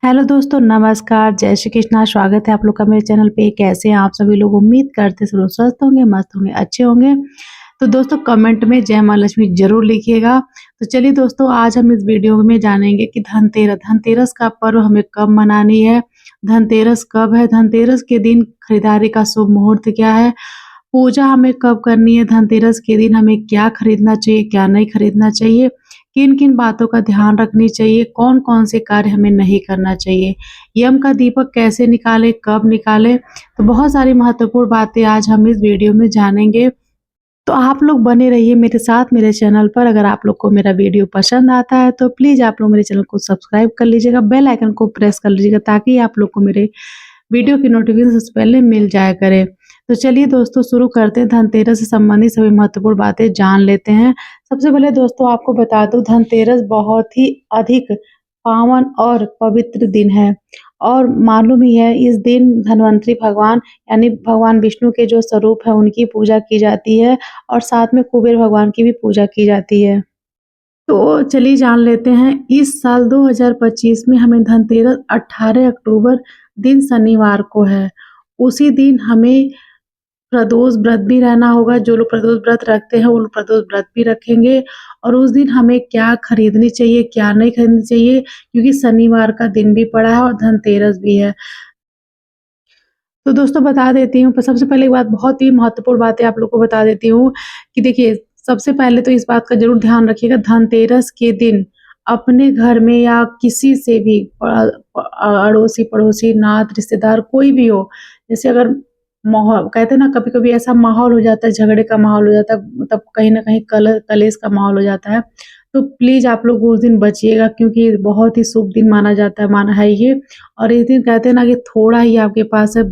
Hello दोस्तों, नमस्कार, जय श्री कृष्णा। स्वागत है आप लोग का मेरे चैनल पे। कैसे हैं आप सभी लोग? उम्मीद करते हैं सब लोग स्वस्थ होंगे, मस्त होंगे, अच्छे होंगे। तो दोस्तों कमेंट में जय माँ लक्ष्मी ज़रूर लिखिएगा। तो चलिए दोस्तों, आज हम इस वीडियो में जानेंगे कि धनतेरस का पर्व हमें कब मनानी है, धनतेरस कब है, धनतेरस के दिन खरीदारी का शुभ मुहूर्त क्या है, पूजा हमें कब करनी है, धनतेरस के दिन हमें क्या खरीदना चाहिए, क्या नहीं खरीदना चाहिए, किन-किन बातों का ध्यान रखनी चाहिए, कौन-कौन से कार्य हमें नहीं करना चाहिए, यम का दीपक कैसे निकालें, कब निकालें। तो बहुत सारी महत्वपूर्ण बातें आज हम इस वीडियो में जानेंगे। तो आप लोग बने रहिए मेरे साथ मेरे चैनल पर। अगर आप लोग को मेरा वीडियो पसंद आता है तो प्लीज़ आप लोग मेरे चैनल को सब्सक्राइब कर लीजिएगा, बेल आइकन को प्रेस कर लीजिएगा ताकि आप लोग को मेरे वीडियो की नोटिफिकेशन सबसे पहले मिल जाया करे। तो चलिए दोस्तों शुरू करते हैं, धनतेरस से संबंधित सभी महत्वपूर्ण बातें जान लेते हैं। सबसे पहले दोस्तों आपको बता दूं, धनतेरस बहुत ही अधिक पावन और पवित्र दिन है और मालूम ही है इस दिन धन्वंतरी भगवान यानी भगवान विष्णु के जो स्वरूप है उनकी पूजा की जाती है और साथ में कुबेर भगवान की भी पूजा की जाती है। तो चलिए जान लेते हैं, इस साल 2025 में हमें धनतेरस 18 अक्टूबर दिन शनिवार को है। उसी दिन हमें प्रदोष व्रत भी रहना होगा। जो लोग प्रदोष व्रत रखते हैं वो लोग प्रदोष व्रत भी रखेंगे और उस दिन हमें क्या खरीदनी चाहिए, क्या नहीं खरीदनी चाहिए, क्योंकि शनिवार का दिन भी पड़ा है और धनतेरस भी है। तो दोस्तों बता देती हूँ, सबसे पहले एक बात, बहुत ही महत्वपूर्ण बातें आप लोग को बता देती हूँ कि देखिए, सबसे पहले तो इस बात का ज़रूर ध्यान रखिएगा, धनतेरस के दिन अपने घर में या किसी से भी अड़ोसी-पड़ोसी, नात, रिश्तेदार कोई भी हो, जैसे अगर माहौल कहते हैं ना, कभी-कभी ऐसा माहौल हो जाता है, झगड़े का माहौल हो जाता है, मतलब कहीं न कहीं कलेश का माहौल हो जाता है, तो प्लीज़ आप लोग उस दिन बचिएगा, क्योंकि बहुत ही शुभ दिन माना जाता है, माना है ये। और इस दिन कहते हैं ना कि थोड़ा ही आपके पास है,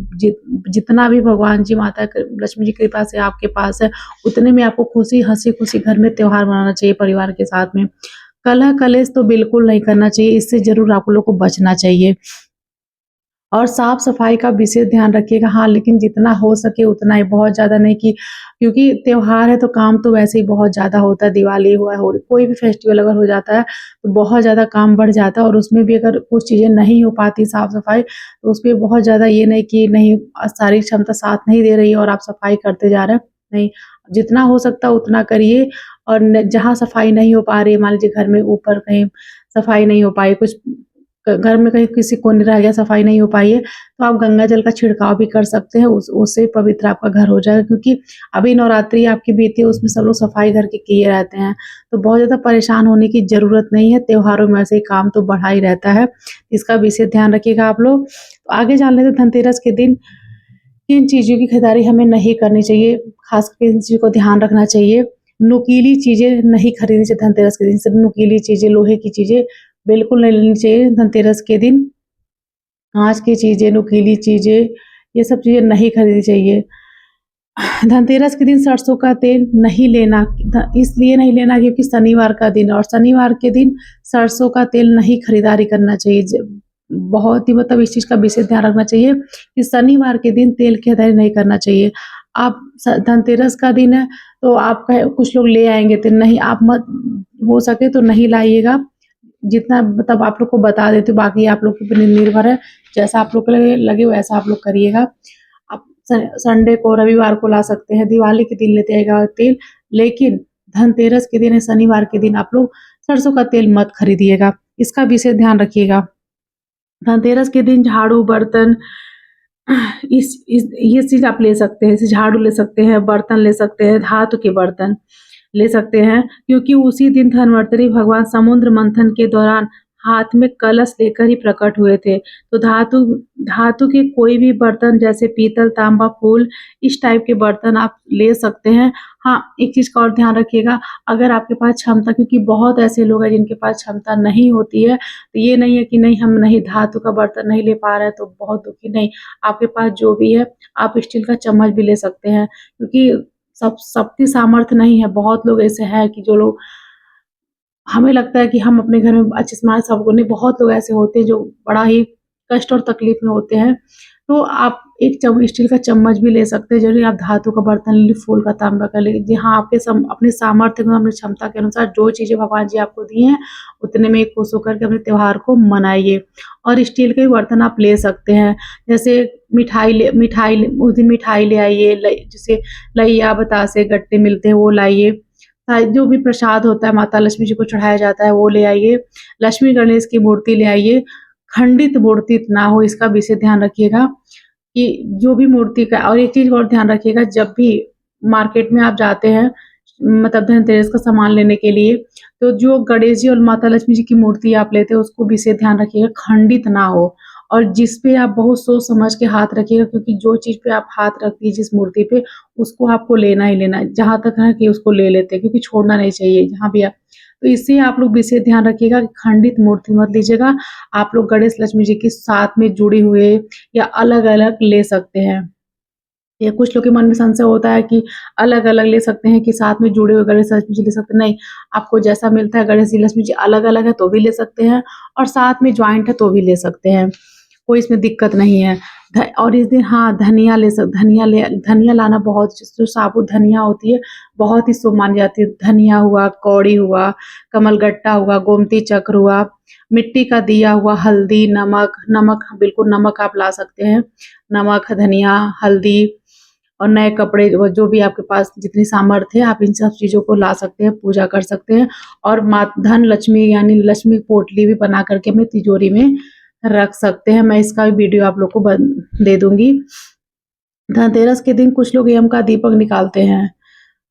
जितना भी भगवान जी, माता लक्ष्मी जी की कृपा से आपके पास है, उतने में आपको खुशी, हँसी-खुशी घर में त्योहार मनाना चाहिए परिवार के साथ में। कलह कलेश तो बिल्कुल नहीं करना चाहिए, इससे ज़रूर आप लोग को बचना चाहिए। और साफ-सफाई का विशेष ध्यान रखिएगा। हाँ, लेकिन जितना हो सके उतना ही, बहुत ज़्यादा नहीं कि, क्योंकि त्योहार है तो काम तो वैसे ही बहुत ज़्यादा होता है। दिवाली हुआ, होली, कोई भी फेस्टिवल अगर हो जाता है तो बहुत ज़्यादा काम बढ़ जाता है और उसमें भी अगर कुछ चीज़ें नहीं हो पाती साफ-सफाई, तो उसपे बहुत ज़्यादा ये नहीं कि नहीं, शारीरिक क्षमता साथ नहीं दे रही है और आप सफाई करते जा रहे हैं, नहीं। जितना हो सकता है उतना करिए और जहाँ सफाई नहीं हो पा रही है, मान लीजिए घर में ऊपर कहीं सफाई नहीं हो पाई, कुछ घर में कहीं किसी कोने रह गया, सफाई नहीं हो पाई है, तो आप गंगा जल का छिड़काव भी कर सकते हैं, उससे पवित्र आपका घर हो जाएगा, क्योंकि अभी नवरात्रि आपकी बीती है, उसमें सब लोग सफाई घर की किए रहते हैं, तो बहुत ज़्यादा परेशान होने की ज़रूरत नहीं है। त्योहारों में ऐसे ही काम तो बढ़ा ही रहता है, इसका विशेष ध्यान रखिएगा आप लोग। तो आगे जान लेते हैं, धनतेरस के दिन किन चीज़ों की खरीदारी हमें नहीं करनी चाहिए, खास करके इन चीज़ों को ध्यान रखना चाहिए। नुकीली चीज़ें नहीं खरीदनी चाहिए धनतेरस के दिन, सिर्फ नुकीली चीज़ें, लोहे की चीज़ें बिल्कुल नहीं लेनी चाहिए धनतेरस के दिन। काँच की चीज़ें, नुकीली चीज़ें, ये सब चीज़ें नहीं खरीदनी चाहिए। धनतेरस के दिन सरसों का तेल नहीं लेना, इसलिए नहीं लेना क्योंकि शनिवार का दिन है और शनिवार के दिन सरसों का तेल नहीं खरीदारी करना चाहिए। बहुत ही, मतलब इस चीज़ का विशेष ध्यान रखना चाहिए कि शनिवार के दिन तेल की खरीदारी नहीं करना चाहिए। आप धनतेरस का दिन है तो आप कुछ लोग ले आएँगे तेल, नहीं, आप मत, हो सके तो नहीं लाइएगा। जितना, मतलब आप लोग को बता देती हूँ, बाकी आप लोग के ऊपर निर्भर है, जैसा आप लोग को लगे वैसा आप लोग करिएगा। आप संडे को, रविवार को ला सकते हैं, दिवाली के दिन लेते आइएगा तेल, लेकिन धनतेरस के दिन या शनिवार के दिन आप लोग सरसों का तेल मत खरीदिएगा, इसका विशेष ध्यान रखिएगा। धनतेरस के दिन झाड़ू, बर्तन, इस ये चीज़ आप ले सकते हैं, जैसे झाड़ू ले सकते हैं, बर्तन ले सकते हैं, धातु के बर्तन ले सकते हैं, क्योंकि उसी दिन धन्वंतरि भगवान समुद्र मंथन के दौरान हाथ में कलश लेकर ही प्रकट हुए थे। तो धातु धातु के कोई भी बर्तन, जैसे पीतल, तांबा, फूल, इस टाइप के बर्तन आप ले सकते हैं। हाँ, एक चीज़ का और ध्यान रखिएगा, अगर आपके पास क्षमता, क्योंकि बहुत ऐसे लोग हैं जिनके पास क्षमता नहीं होती है, तो ये नहीं है कि नहीं, हम नहीं, धातु का बर्तन नहीं ले पा रहे हैं तो बहुत दुखी, नहीं, आपके पास जो भी है आप स्टील का चम्मच भी ले सकते हैं, क्योंकि सबकी सामर्थ्य नहीं है। बहुत लोग ऐसे हैं कि जो लोग, हमें लगता है कि हम अपने घर में अच्छे से, सबको नहीं, बहुत लोग ऐसे होते हैं जो बड़ा ही कष्ट और तकलीफ में होते हैं, तो आप एक स्टील का चम्मच भी ले सकते हैं, ज़रूरी आप धातु का बर्तन ले, फूल का, तांबा का ले, जहाँ आपके अपने सामर्थ्य को, अपनी क्षमता के अनुसार जो चीज़ें भगवान जी आपको दिए हैं, उतने में खुश होकर के अपने त्योहार को मनाइए। और स्टील के भी बर्तन आप ले सकते हैं, जैसे उस दिन मिठाई ले आइए, जैसे लैया, बतासे, गट्टे मिलते हैं वो लाइए। जो भी प्रसाद होता है माता लक्ष्मी जी को चढ़ाया जाता है वो ले आइए। लक्ष्मी गणेश की मूर्ति ले आइए, खंडित मूर्ति ना हो इसका विशेष ध्यान रखिएगा कि जो भी मूर्ति का। और एक चीज़ और ध्यान रखिएगा, जब भी मार्केट में आप जाते हैं मतलब धनतेरस का सामान लेने के लिए, तो जो गणेश जी और माता लक्ष्मी जी की मूर्ति आप लेते हो उसको विशेष ध्यान रखिएगा खंडित ना हो। और जिस पे आप बहुत सोच समझ के हाथ रखिएगा, क्योंकि जो चीज़ पे आप हाथ रखती है जिस मूर्ति पे, उसको आपको लेना ही लेना है, जहाँ तक है कि उसको ले लेते हैं, क्योंकि छोड़ना नहीं चाहिए जहाँ भी आप। तो इससे आप लोग विशेष ध्यान रखिएगा कि खंडित मूर्ति मत लीजिएगा। आप लोग गणेश लक्ष्मी जी के साथ में जुड़े हुए या अलग-अलग ले सकते हैं। या कुछ लोग के मन में संशय होता है कि अलग-अलग ले सकते हैं कि साथ में जुड़े हुए गणेश लक्ष्मी जी ले सकते हैं, नहीं, आपको जैसा मिलता है गणेश जी लक्ष्मी जी अलग-अलग है तो भी ले सकते हैं और साथ में जॉइंट है तो भी ले सकते हैं, कोई इसमें दिक्कत नहीं है। और इस दिन हाँ, धनिया लाना बहुत, जो साबुत धनिया होती है बहुत ही शुभ मानी जाती है। धनिया हुआ, कौड़ी हुआ, कमलगट्टा हुआ, गोमती चक्र हुआ, मिट्टी का दिया हुआ, हल्दी, नमक बिल्कुल नमक आप ला सकते हैं। नमक, धनिया, हल्दी और नए कपड़े, जो भी आपके पास जितनी सामर्थ्य है आप इन सब चीज़ों को ला सकते हैं, पूजा कर सकते हैं। और धन लक्ष्मी यानी लक्ष्मी पोटली भी बना करके अपनी तिजोरी में रख सकते हैं। मैं इसका भी वीडियो आप लोग को दे दूंगी। धनतेरस के दिन कुछ लोग यम का दीपक निकालते हैं,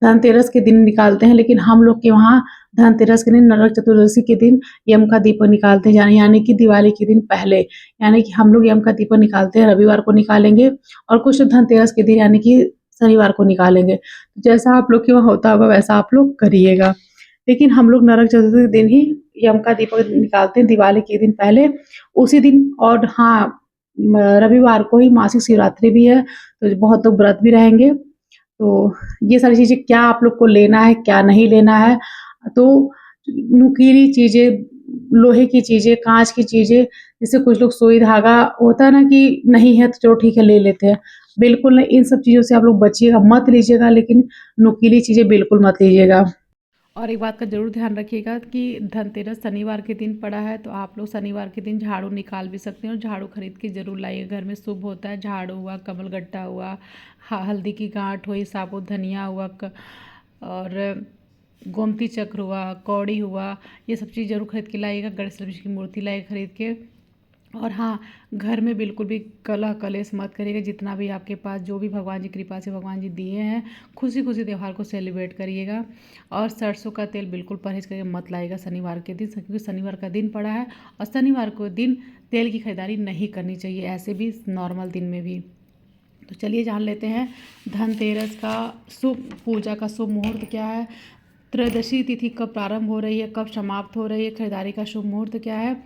धनतेरस के दिन निकालते हैं, लेकिन हम लोग के वहाँ धनतेरस के दिन, नरक चतुर्दशी के दिन यम का दीपक निकालते हैं, यानी कि दिवाली के दिन पहले, यानी कि हम लोग यम का दीपक निकालते हैं, रविवार को निकालेंगे और कुछ लोग धनतेरस के दिन यानी कि शनिवार को निकालेंगे। जैसा आप लोग के वहाँ होता होगा वैसा आप लोग करिएगा, लेकिन हम लोग नरक चतुर्दशी के दिन ही यम का दीपक निकालते हैं, दिवाली के दिन पहले उसी दिन। और हाँ, रविवार को ही मासिक शिवरात्रि भी है, तो बहुत लोग व्रत भी रहेंगे। तो ये सारी चीज़ें क्या आप लोग को लेना है, क्या नहीं लेना है, तो नुकीली चीज़ें, लोहे की चीज़ें, काँच की चीज़ें, जैसे कुछ लोग सुई धागा होता है ना कि नहीं है तो चलो ठीक है ले लेते हैं, बिल्कुल नहीं, इन सब चीज़ों से आप लोग बचिएगा, मत लीजिएगा, लेकिन नुकीली चीज़ें बिल्कुल मत लीजिएगा। और एक बात का ज़रूर ध्यान रखिएगा कि धनतेरस शनिवार के दिन पड़ा है, तो आप लोग शनिवार के दिन झाड़ू निकाल भी सकते हैं और झाड़ू खरीद के ज़रूर लाइए, घर में शुभ होता है। झाड़ू हुआ, कमलगट्टा हुआ, हल्दी की गांठ हुई, साबुत धनिया हुआ, और गोमती चक्र हुआ, कौड़ी हुआ, ये सब चीज़ ज़रूर खरीद के लाइएगा। गणेश लक्ष्मी की मूर्ति लाइए खरीद के। और हाँ, घर में बिल्कुल भी कलह कलेश मत करिएगा, जितना भी आपके पास जो भी भगवान जी कृपा से भगवान जी दिए हैं, खुशी खुशी त्यौहार को सेलिब्रेट करिएगा। और सरसों का तेल बिल्कुल परहेज करके मत लाइएगा शनिवार के दिन, क्योंकि शनिवार का दिन पड़ा है और शनिवार को दिन तेल की खरीदारी नहीं करनी चाहिए, ऐसे भी नॉर्मल दिन में भी। तो चलिए जान लेते हैं धनतेरस का शुभ पूजा का शुभ मुहूर्त क्या है, त्रयोदशी तिथि कब प्रारंभ हो रही है, कब समाप्त हो रही है, खरीदारी का शुभ मुहूर्त क्या है।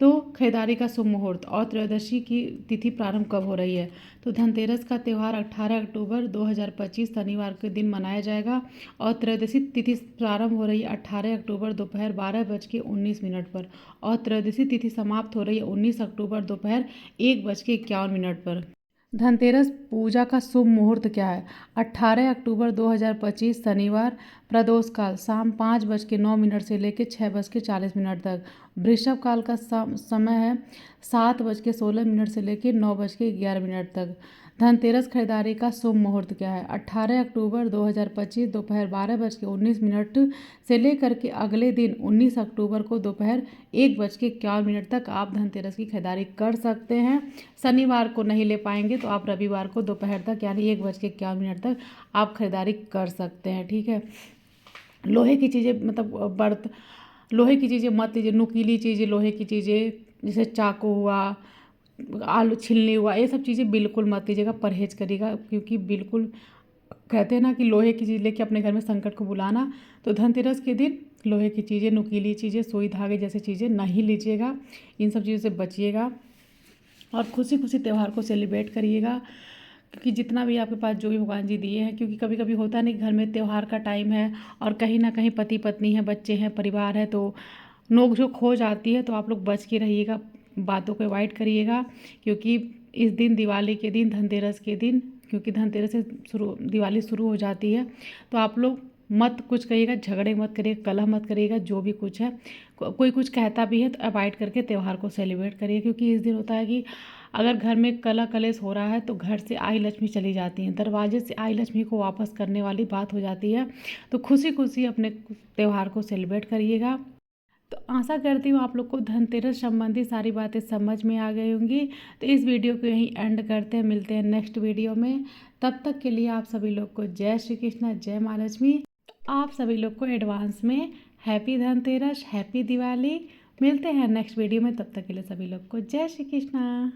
तो खरीदारी का शुभ मुहूर्त और त्रयोदशी की तिथि प्रारंभ कब हो रही है। तो धनतेरस का त्यौहार 18 अक्टूबर 2025 शनिवार के दिन मनाया जाएगा और त्रयोदशी तिथि प्रारंभ हो रही है 18 अक्टूबर दोपहर 12:19 पर और त्रयोदशी तिथि समाप्त हो रही है 19 अक्टूबर दोपहर 1:51 पर। धनतेरस पूजा का शुभ मुहूर्त क्या है। 18 अक्टूबर 2025 शनिवार, प्रदोष काल शाम 5:09 से लेकर 6:40 तक। वृषभ काल का समय है 7:16 से लेकर 9:11 तक। धनतेरस खरीदारी का शुभ मुहूर्त क्या है। 18 अक्टूबर 2025 दोपहर 12:19 से लेकर के अगले दिन 19 अक्टूबर को दोपहर 1:51 तक आप धनतेरस की खरीदारी कर सकते हैं। शनिवार को नहीं ले पाएंगे तो आप रविवार को दोपहर तक यानी 1:51 तक आप खरीदारी कर सकते हैं, ठीक है। लोहे की चीज़ें मतलब लोहे की चीज़ें मत लीजिए, नुकीली चीज़ें, लोहे की चीज़ें जैसे चाकू हुआ, आलू छिलनी हुआ, ये सब चीज़ें बिल्कुल मत लीजिएगा, परहेज करिएगा, क्योंकि बिल्कुल कहते हैं ना कि लोहे की चीज़ लेके अपने घर में संकट को बुलाना। तो धनतेरस के दिन लोहे की चीज़ें, नुकीली चीज़ें, सुई धागे जैसी चीज़ें नहीं लीजिएगा, इन सब चीज़ों से बचिएगा और खुशी खुशी त्यौहार को सेलिब्रेट करिएगा, क्योंकि जितना भी आपके पास जो भी भगवान जी दिए हैं, क्योंकि कभी कभी होता नहीं घर में त्यौहार का टाइम है और कहीं ना कहीं पति पत्नी है, बच्चे हैं, परिवार है, तो नोक झोंक हो जाती है, तो आप लोग बच के रहिएगा, बातों को अवॉइड करिएगा, क्योंकि इस दिन दिवाली के दिन, धनतेरस के दिन, क्योंकि धनतेरस से दिवाली शुरू हो जाती है, तो आप लोग मत कुछ करिएगा, झगड़े मत करिएगा, कलह मत करिएगा। जो भी कुछ है, कोई कुछ कहता भी है तो अवॉइड करके त्यौहार को सेलिब्रेट करिए, क्योंकि इस दिन होता है कि अगर घर में कलह कलेश हो रहा है तो घर से आई लक्ष्मी चली जाती हैं, दरवाजे से आई लक्ष्मी को वापस करने वाली बात हो जाती है। तो खुशी खुशी अपने त्यौहार को सेलिब्रेट करिएगा। तो आशा करती हूँ आप लोग को धनतेरस संबंधी सारी बातें समझ में आ गई होंगी। तो इस वीडियो को यहीं एंड करते हैं, मिलते हैं नेक्स्ट वीडियो में। तब तक के लिए आप सभी लोग को जय श्री कृष्णा, जय माँ लक्ष्मी। आप सभी लोग को एडवांस में हैप्पी धनतेरस, हैप्पी दिवाली। मिलते हैं नेक्स्ट वीडियो में, तब तक के लिए सभी लोग को जय श्री कृष्णा।